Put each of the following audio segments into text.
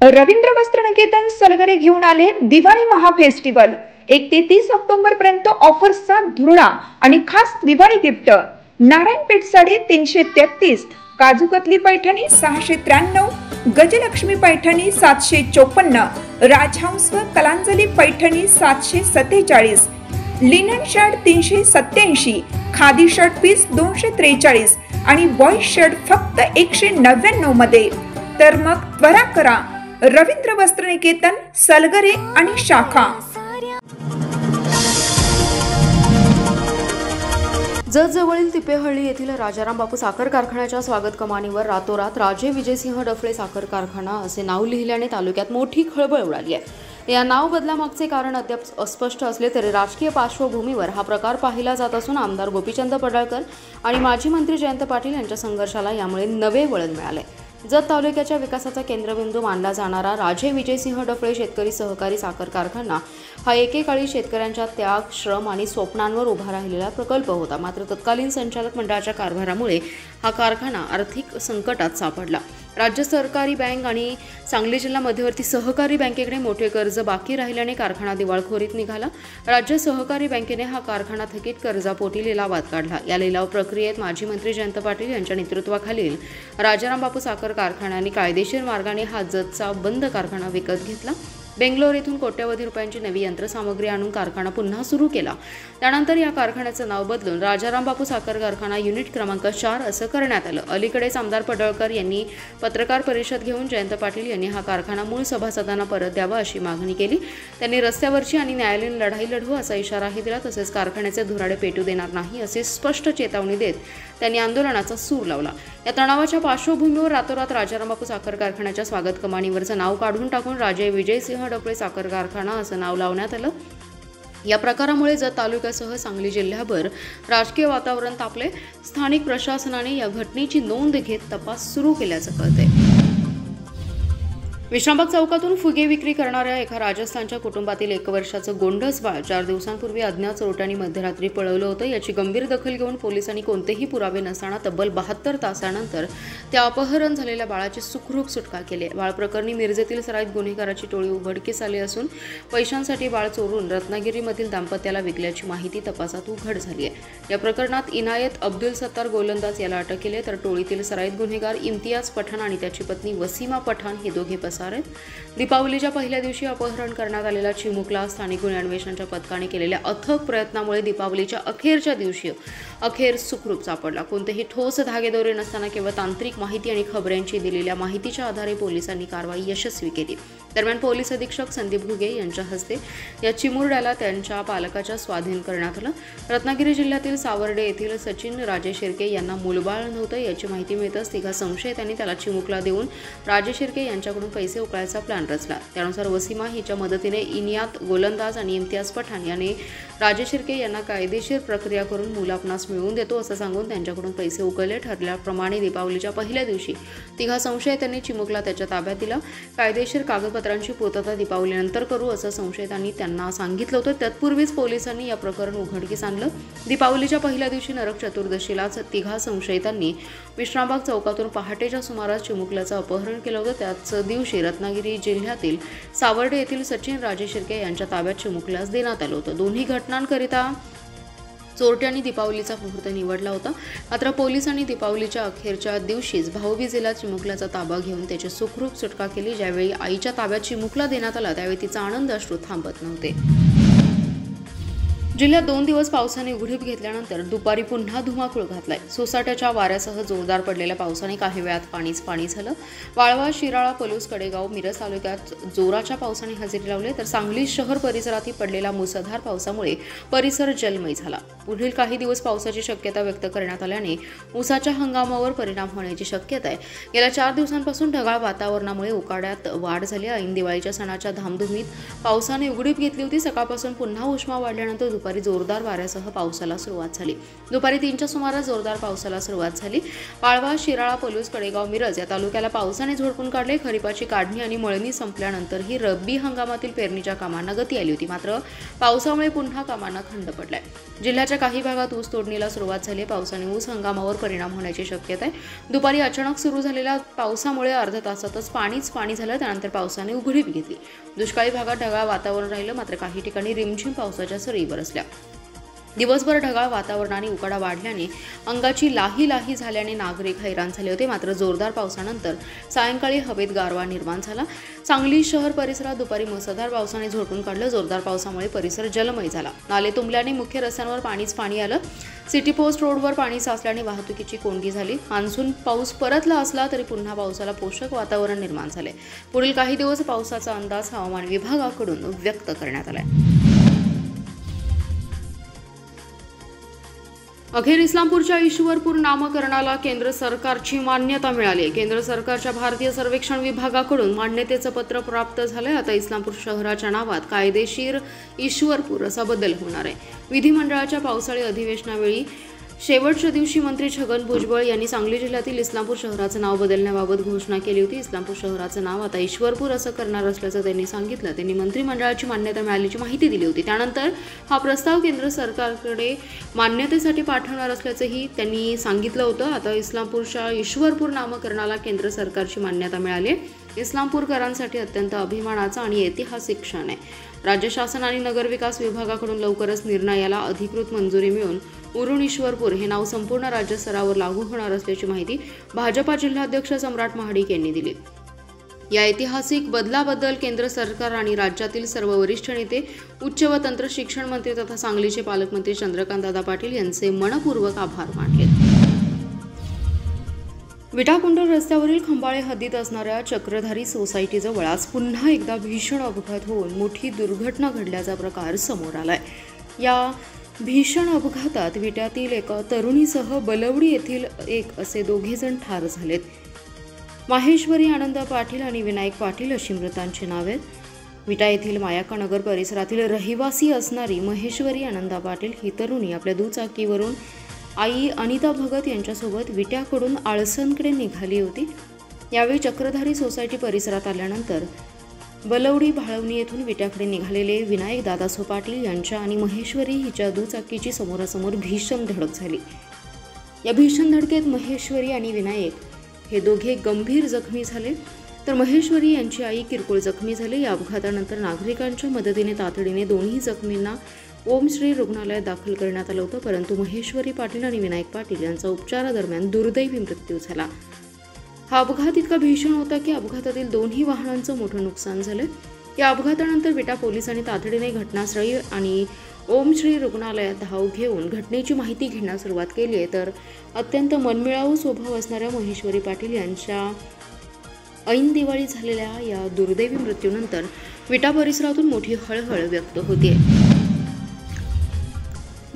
रवींद्र वस्त्रनिकेतन सलगरे घेऊन आले दिवाळी महाफेस्टिवल। 1 ते 30 ऑक्टोबर पर्यंत ऑफर्सचा धुरळा आणि खास दिवाळी गिफ्ट। नारायणपेठ साडी 333, काजूकतली पैठणी 693, गजलक्ष्मी पैठणी 754, राजहंस व Kalanjali Paithani 747, linen shirt 387, khadi shirt piece 243 आणि बॉयज शर्ट फक्त 199 मध्ये। तर मग त्वरा करा, रवींद्र वस्त्रनिकेतन सलगरे आणि शाखा। जवळील तिपेहळ्ळी येथील राजाराम बापू साखर कारखान्याच्या स्वागत कमानीवर रातोरात राजे विजयसिंह डफळे साखर कारखाना असे नाव लिहिल्याने तालुक्यात मोठी खळबळ उडाली आहे। या नाव बदलामागचे कारण अद्याप अस्पष्ट असले तरी राजकीय पार्श्वभूमीवर हा प्रकार पाहिला जात असून आमदार गोपीचंद पडळकर आणि माजी मंत्री जयंत पाटील यांच्या संघर्षाला यामुळे नवे वळण मिळाले। जत तालुक्याच्या विकासाचा केंद्रबिंदू मानला जाणारा राजे विजयसिंह डफळे शेतकरी सहकारी साखर कारखाना हा एकेकाळी शेतकऱ्यांच्या त्याग, श्रम आणि स्वप्नांवर उभा राहिलेला प्रकल्प होता। मात्र तत्कालीन संचालक मंडळाच्या कारभारामुळे हा कारखाना आर्थिक संकटात सापडला। राज्य सहकारी बँक आणि सांगली जिल्हा मध्यवर्ती सहकारी बँकेकडे मोठे कर्ज बाकी राहिल्याने कारखाना दिवाळखोरीत निघाला। राज्य सहकारी बँकेने हा कारखाना थकीत कर्जापोटी लिलावात काढला। या लिलाव प्रक्रियेत माजी मंत्री जयंत पाटील यांच्या नेतृत्वाखालील राजाराम बापू साखर कारखान्याने कायदेशीर मार्गाने हा जतचा बंद कारखाना विकत घेतला। बेंगलोर येथून कोट्यवधी रुपयांची नवी यंत्रसामग्री आणून कारखाना पुन्हा सुरू केला। त्यानंतर या कारखान्याचं नाव बदलून राजाराम बापू साखर कारखाना युनिट क्रमांक 4 असं करण्यात आलं। अलीकडेच आमदार पडळकर यांनी पत्रकार परिषद घेऊन जयंत पाटील यांनी हा कारखाना मूळ सभासदांना परत द्यावा अशी मागणी केली। त्यांनी रस्त्यावरची आणि न्यायालयीन लढाई लढवू असा इशाराही दिला। तसेच कारखान्याचे धुराडे पेटू देणार नाही अशी स्पष्ट चेतावणी देत त्यांनी आंदोलनाचा सूर लावला। या तणावाच्या पार्श्वभूमीवर रातोरात राजाराम बापू साखर कारखान्याच्या स्वागत कमानीवरचं नाव काढून टाकून राजे विजयसिंह डफळे साखर कारखाना असं नाव लावण्यात आलं। या प्रकारामुळे जत तालुक्यासह सांगली जिल्ह्याभर राजकीय वातावरण तापले। स्थानिक प्रशासनाने या घटनेची नोंद घेत तपास सुरू केल्याचं कळतंय। विश्रामबाग चौकातून फुगे विक्री करणाऱ्या एका राजस्थानच्या कुटुंबातील 1 वर्षाचं गोंडस बाळ 4 दिवसांपूर्वी अज्ञात चोरट्यांनी मध्यरात्री पळवलं होतं। याची गंभीर दखल घेऊन पोलिसांनी कोणतेही पुरावे नसताना तब्बल 72 तासानंतर त्या अपहरण झालेल्या बाळाची सुखरूप सुटका केली। बाळ प्रकरणी मिरजेतील सराईत गुन्हेगाराची टोळी उघडकीस आली असून पैशांसाठी बाळ चोरून रत्नागिरीमधील दाम्पत्याला विकल्याची माहिती तपासात उघड झाली आहे। या प्रकरणात इनायत अब्दुल सत्तार गोलंदाज याला अटक केली आहे, तर टोळीतील सराईत गुन्हेगार इम्तियाज पठाण आणि त्याची पत्नी वसीमा पठाण हे दोघे दीपावलीच्या पहिल्या दिवशी अपहरण करण्यात आलेला चिमुकला स्थानिक गुन्हे अन्वेषणाच्या पथकाने केलेल्या अथक प्रयत्नामुळे दीपावलीच्या अखेरच्या दिवशी अखेर सुखरूप सापडला। कोणतेही ठोस धागेदोरे नसताना केवळ तांत्रिक माहिती आणि खबऱ्यांची दिलेल्या माहितीच्या आधारे पोलिसांनी कारवाई यशस्वी केली। दरम्यान पोलीस अधीक्षक संदीप घुगे यांच्या हस्ते या चिमुरड्याला त्यांच्या पालकाच्या स्वाधीन करण्यात आलं। रत्नागिरी जिल्ह्यातील सावर्डे येथील सचिन राजे शिर्के यांना मूलबाळ नव्हतं याची माहिती मिळताच तिघा संशयितांनी त्याला चिमुकला देऊन राजे शिर्के यांच्याकडून पैसे उकळायचा प्लॅन रचला। त्यानुसार वसीमा हिच्या मदतीने इनियात गोलंदाज आणि इम्तियाज पठाण यांनी राजे शिर्के यांना कायदेशीर प्रक्रिया करून मूल आपणास मिळवून देतो असं सांगून त्यांच्याकडून पैसे उकळले। ठरल्याप्रमाणे दीपावलीच्या पहिल्या दिवशी तिघा संशयितांनी चिमुकला त्याच्या ताब्यात दिला। कायदेशीर कागदपत्रांची पूर्तता दीपावलीनंतर करू असं संशयितांनी त्यांना सांगितलं होतं। तत्पूर्वीच पोलिसांनी या प्रकरण उघडकीस आणलं। दीपावलीच्या पहिल्या दिवशी नरक चतुर्दशीलाच तिघा संशयितांनी विश्रामबाग चौकातून पहाटेच्या सुमारास चिमुकल्याचं अपहरण केलं होतं। त्याच दिवशी रत्नागिरी जिल्ह्यातील सावर्डे येथील सचिन राजे शिर्के यांच्या ताब्यात चिमुकल्यास देण्यात आलं होतं। दोन्ही घटनांकरिता चोरट्यांनी दीपावलीचा मुहूर्त निवडला होता। मात्र पोलिसांनी दीपावलीच्या अखेरच्या दिवशीच भाऊबीजेला चिमुकल्याचा ताबा घेऊन त्याची सुखरूप सुटका केली। ज्यावेळी आईच्या ताब्यात चिमुकला देण्यात आला त्यावेळी तिचा आनंद अश्रू थांबत नव्हते। जिल्ह्यात 2 दिवस पावसाने उघडीप घेतल्यानंतर दुपारी पुन्हा धुमाकूळ घातलाय। सोसाट्याच्या वाऱ्यासह जोरदार पडलेल्या पावसाने काही वेळात पाणी झालं। वाळवा, शिराळा, पलूस, कडेगाव, मिरज तालुक्यात जोराच्या पावसाने हजेरी लावले, तर सांगली शहर परिसरातही पडलेल्या मुसळधार पावसामुळे परिसर जलमय झाला। पुढील काही दिवस पावसाची शक्यता व्यक्त करण्यात आल्याने ऊसाच्या हंगामावर परिणाम होण्याची शक्यता आहे। गेल्या 4 दिवसांपासून ढगाळ वातावरणामुळे उकाड्यात वाढ झाली। ऐन दिवाळीच्या सणाच्या धामधुमीत पावसाने उघडीप घेतली होती। सकाळपासून पुन्हा उष्मा वाढल्यानंतर दुपारी जोरदार वाऱ्यासह पावसाला सुरुवात झाली। दुपारी 3च्या सुमारास जोरदार पावसाला सुरुवात झाली। पाळवा, शिराळा, पलूस, कडेगाव, मिरज या तालुक्याला पावसाने झोडपून काढले। खरीपाची काढणी आणि मळणी संपल्यानंतरही रब्बी हंगामातील पेरणीच्या कामांना गती आली होती, मात्र पावसामुळे पुन्हा कामांना खंड पडलाय। जिल्ह्याच्या काही भागात ऊस तोडणीला सुरुवात झाली। पावसाने ऊस हंगामावर परिणाम होण्याची शक्यता आहे। दुपारी अचानक सुरू झालेल्या पावसामुळे अर्ध्या तासातच पाणी झालं, त्यानंतर पावसाने उघडीप घेतली। दुष्काळी भागात ढगाळ वातावरण राहिलं, मात्र काही ठिकाणी रिमझिम पावसाच्या सरी बरसल्या। दिवसभर ढगाळ वातावरणाने उकाडा वाढल्याने अंगाची लाही झाल्याने नागरिक हैराण झाले होते, मात्र जोरदार पावसानंतर सायंकाळी हवेत गारवा निर्माण झाला। सांगली शहर परिसरात दुपारी मुसळधार पावसाने झोडपून काढलं। जोरदार पावसामुळे परिसर जलमय झाला। नाले तुंबल्याने मुख्य रस्त्यांवर पाणी आलं। सिटी पोस्ट रोडवर पाणी साचल्याने वाहतुकीची कोंडी झाली। मान्सून पाऊस परतला असला तरी पुन्हा पावसाला पोषक वातावरण निर्माण झाले। पुढील काही दिवस पावसाचा अंदाज हवामान विभागाकडून व्यक्त करण्यात आलाय। अखेर इस्लामपूरच्या ईश्वरपूर नामकरणाला केंद्र सरकारची मान्यता मिळाली। केंद्र सरकारच्या भारतीय सर्वेक्षण विभागाकडून मान्यतेचं पत्र प्राप्त झालंय। आता इस्लामपूर शहराच्या नावात कायदेशीर ईश्वरपूर असा बदल होणार आहे। विधिमंडळाच्या पावसाळी अधिवेशनावेळी शेवटच्या दिवशी मंत्री छगन भुजबळ यांनी सांगली जिल्ह्यातील इस्लामपूर शहराचं नाव बदलण्याबाबत घोषणा केली होती। इस्लामपूर शहराचं नाव आता ईश्वरपूर असं करणार असल्याचं त्यांनी सांगितलं। त्यांनी मंत्रिमंडळाची मान्यता मिळाल्याची माहिती दिली होती। त्यानंतर हा प्रस्ताव केंद्र सरकारकडे मान्यतेसाठी पाठवणार असल्याचंही त्यांनी सांगितलं होतं। आता इस्लामपूरच्या ईश्वरपूर नामकरणाला केंद्र सरकारची मान्यता मिळाली। इस्लामपूरकरांसाठी अत्यंत अभिमानाचा आणि ऐतिहासिक क्षण आहे। राज्य शासन आणि नगरविकास विभागाकडून लवकरच निर्णयाला अधिकृत मंजुरी मिळून उरुण ईश्वरपूर हे नाव संपूर्ण राज्य स्तरावर लागू होणार असल्याची माहिती भाजपा जिल्हाध्यक्ष सम्राट महाडिक यांनी दिली। या ऐतिहासिक बदलाबद्दल केंद्र सरकार आणि राज्यातील सर्व वरिष्ठ नेते, उच्च व तंत्र शिक्षण मंत्री तथा सांगलीचे पालकमंत्री चंद्रकांत दादा पाटील यांचे मनपूर्वक आभार मानले। विटाकुंडल रस्त्यावरील खंबाळे हद्दीत असणाऱ्या चक्रधारी सोसायटीजवळ आज पुन्हा एकदा भीषण अपघात होऊन मोठी दुर्घटना घडल्याचा प्रकार समोर आलाय। या भीषण अपघातात विट्यातील एका तरुणीसह बलवडी येथील एक असे दोघे जण ठार झालेत। माहेश्वरी आनंद पाटील आणि विनायक पाटील अशी मृतांची नावे आहेत। विटा येथील मायाका नगर परिसरातील रहिवासी असणारी महेश्वरी आनंद पाटील ही तरुणी आपल्या दुचाकीवरून आई अनिता भगत यांच्यासोबत विट्याकडून आळसनकडे निघाली होती। यावेळी चक्रधारी सोसायटी परिसरात आल्यानंतर बलवडी भाळवणी येथून विट्याकडे निघालेले विनायक दादासो पाटील यांच्या आणि महेश्वरी हिच्या दुचाकीची समोरासमोर भीषण धडक झाली। या भीषण धडकेत महेश्वरी आणि विनायक हे दोघे गंभीर जखमी झाले, तर महेश्वरी यांची आई किरकोळ जखमी झाली। या अपघातानंतर नागरिकांच्या मदतीने तातडीने दोन्ही जखमींना ओम श्री रुग्णालयात दाखल करण्यात आलं होतं, परंतु महेश्वरी पाटील आणि विनायक पाटील यांचा उपचारादरम्यान दुर्दैवी मृत्यू झाला। हा अपघात इतका भीषण होता की अपघातातील दोन्ही वाहनांचं मोठं नुकसान झालं। या अपघातानंतर विटा पोलिसांनी तातडीने घटनास्थळी आणि ओम श्री रुग्णालयात धाव घेऊन घटनेची माहिती घेण्यास सुरुवात केली आहे। तर अत्यंत मनमिळावू स्वभाव असणाऱ्या महेश्वरी पाटील यांच्या ऐन दिवाळी झालेल्या या दुर्दैवी मृत्यूनंतर विटा परिसरातून मोठी हळहळ व्यक्त होते।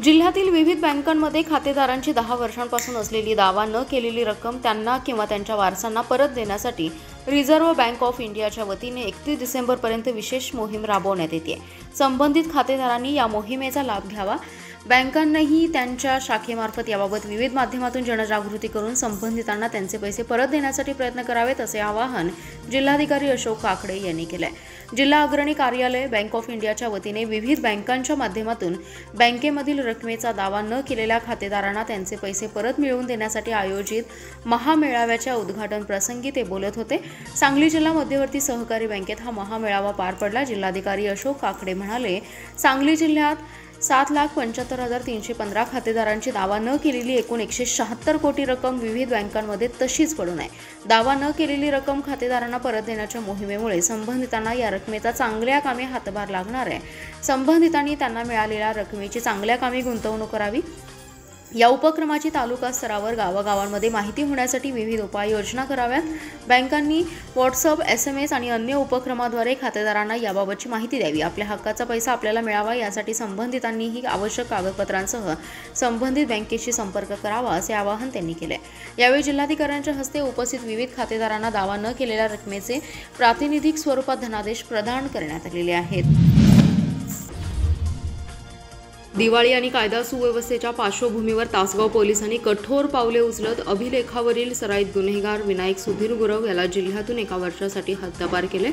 जिल्ह्यातील विविध बँकांमध्ये खातेदारांची 10 वर्षांपासून असलेली दावा न केलेली रक्कम त्यांना किंवा त्यांच्या वारसांना परत देण्यासाठी रिझर्व्ह बँक ऑफ इंडियाच्या वतीने 31 डिसेंबरपर्यंत विशेष मोहीम राबवण्यात येते। संबंधित खातेदारांनी या मोहिमेचा लाभ घ्यावा। बँकांनाही त्यांच्या शाखेमार्फत याबाबत विविध माध्यमातून जनजागृती करून संबंधितांना त्यांचे पैसे परत देण्यासाठी प्रयत्न करावेत असे आवाहन जिल्हाधिकारी अशोक काकडे यांनी केले आहे। जिल्हा अग्रणी कार्यालय बँक ऑफ इंडियाच्या वतीने विविध बँकांच्या माध्यमातून बँकेमधील रकमेचा दावा न केलेल्या खातेदारांना त्यांचे पैसे परत मिळवून देण्यासाठी आयोजित महामेळाव्याच्या उद्घाटन प्रसंगी ते बोलत होते। सांगली जिल्हा मध्यवर्ती सहकारी बँकेत हा महामेळावा पार पडला। जिल्हाधिकारी अशोक काकडे म्हणाले, सांगली जिल्ह्यात 7,75,315 खातेदारांची दावा न केलेली एकूण 176 कोटी रक्कम विविध बँकांमध्ये तशीच पडून आहे। दावा न केलेली रक्कम खातेदारांना परत देण्याच्या मोहिमेमुळे संबंधितांना या रकमेचा चांगल्या कामी हातभार लागणार आहे। संबंधितांनी त्यांना मिळालेल्या रकमेची चांगल्या कामी गुंतवणूक करावी। या उपक्रमाची तालुका स्तरावर गावागावांमध्ये माहिती होण्यासाठी विविध उपाययोजना कराव्यात। बँकांनी व्हॉट्सअप, SMS आणि अन्य उपक्रमाद्वारे खातेदारांना याबाबतची माहिती द्यावी। आपल्या हक्काचा पैसा आपल्याला मिळावा यासाठी संबंधितांनीही आवश्यक कागदपत्रांसह संबंधित बँकेशी संपर्क करावा असे आवाहन त्यांनी केले। यावेळी जिल्हाधिकाऱ्यांच्या हस्ते उपस्थित विविध खातेदारांना दावा न केलेल्या रकमेचे प्रातिनिधिक स्वरूपात धनादेश प्रदान करण्यात आलेले आहेत। दिवाळी आणि कायदा सुव्यवस्थेच्या पार्श्वभूमीवर तासगाव पोलिसांनी कठोर पावले उचलत अभिलेखावरील सराईत गुन्हेगार विनायक सुधीर गुरव याला जिल्ह्यातून 1 वर्षासाठी हद्दपार केले।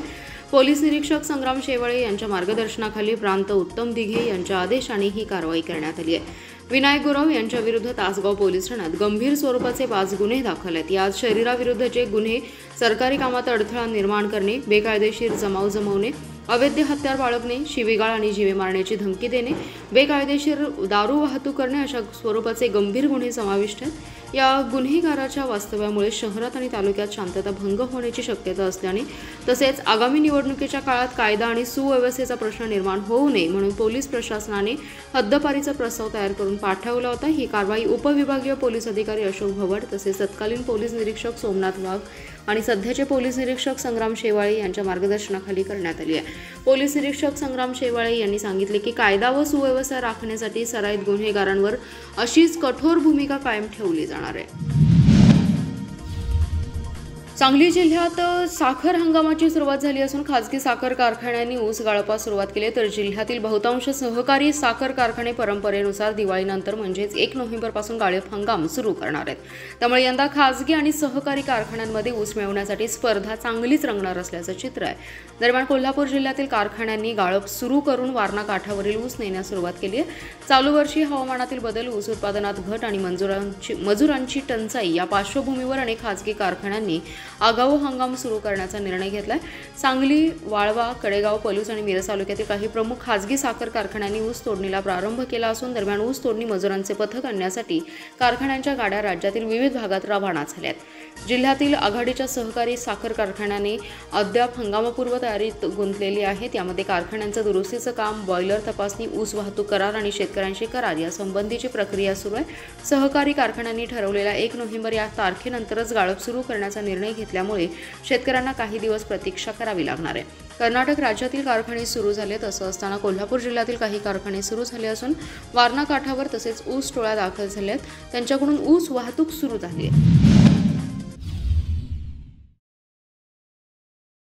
पोलीस निरीक्षक संग्राम शेवाळे यांच्या मार्गदर्शनाखाली प्रांत उत्तम दिघे यांच्या आदेशाने ही कारवाई करण्यात आली आहे। विनायक गुरव यांच्या विरुद्ध तासगाव पोलीस ठाण्यात गंभीर स्वरूपाचे 5 गुन्हे दाखल आहेत। यात शरीराविरुद्धचे गुन्हे, सरकारी कामात अडथळा निर्माण करणे, बेकायदेशीर जमाव जमवणे, अवैध हत्यार बाळगणे, शिवीगाळ आणि जीवे मारण्याची धमकी देणे, बेकायदेशीर दारू वाहतूक करणे अशा स्वरूपाचे गंभीर गुन्हे समाविष्ट आहेत। या गुन्हेगाराच्या वास्तव्यामुळे शहरात आणि तालुक्यात शांतता भंग होण्याची शक्यता असल्याने तसेच आगामी निवडणुकीच्या काळात कायदा आणि सुव्यवस्थेचा प्रश्न निर्माण होऊ नये म्हणून पोलीस प्रशासनाने हद्दपारीचा प्रस्ताव तयार करून पाठवला होता। ही कारवाई उपविभागीय पोलीस अधिकारी अशोक भवड तसेच तत्कालीन पोलीस निरीक्षक सोमनाथ वाघ आणि सध्याचे पोलीस निरीक्षक संग्राम शेवाळे यांच्या मार्गदर्शनाखाली करण्यात आली आहे। पोलीस निरीक्षक संग्राम शेवाळे यांनी सांगितले की कायदा व सुव्यवस्था राखण्यासाठी सराईत गुन्हेगारांवर अशीच कठोर भूमिका कायम ठेवली जाणार आहे। सांगली जिल्ह्यात साखर हंगामाची सुरुवात झाली असून खासगी साखर कारखान्यांनी ऊस गाळपास सुरुवात केली तर जिल्ह्यातील बहुतांश सहकारी साखर कारखाने परंपरेनुसार दिवाळीनंतर म्हणजेच 1 नोव्हेंबरपासून गाळप हंगाम सुरू करणार आहेत। त्यामुळे यंदा खासगी आणि सहकारी कारखान्यांमध्ये ऊस मिळवण्यासाठी स्पर्धा चांगलीच रंगणार असल्याचं चित्र आहे। दरम्यान कोल्हापूर जिल्ह्यातील कारखान्यांनी गाळप सुरू करून वारणा काठावरील ऊस नेण्यास सुरुवात केली आहे। चालू वर्षी हवामानातील बदल, ऊस उत्पादनात घट आणि मजुरांची टंचाई या पार्श्वभूमीवर अनेक खासगी कारखान्यांनी आगाऊ हंगाम सुरू करण्याचा निर्णय घेतलाय। सांगली, वाळवा, कडेगाव, पलूस आणि मिरज तालुक्यातील काही प्रमुख खासगी साखर कारखान्यांनी ऊस तोडणीला प्रारंभ केला असून दरम्यान ऊस तोडणी मजुरांचे पथक आणण्यासाठी कारखान्यांच्या गाड्या राज्यातील विविध भागात रवाना झाल्या आहेत। जिल्ह्यातील आघाडीच्या सहकारी साखर कारखान्यांनी अद्याप हंगामापूर्व तयारीत गुंतलेली आहेत। यामध्ये कारखान्यांचं दुरुस्तीचं काम, बॉयलर तपासणी, ऊस वाहतूक करार आणि शेतकऱ्यांशी करार या संबंधीची प्रक्रिया सुरू आहे। सहकारी कारखान्यांनी ठरवलेल्या 1 नोव्हेंबर या तारखेनंतरच गाळप सुरू करण्याचा निर्णय घेतल्यामुळे शेतकऱ्यांना काही दिवस प्रतीक्षा करावी लागणार आहे। कर्नाटक राज्यातील कारखाने सुरू झालेत। असं असताना कोल्हापूर जिल्ह्यातील काही कारखाने सुरू झाले असून वारणा काठावर तसेच ऊस टोळ्या दाखल झाल्यात, त्यांच्याकडून ऊस वाहतूक सुरू झाली आहे।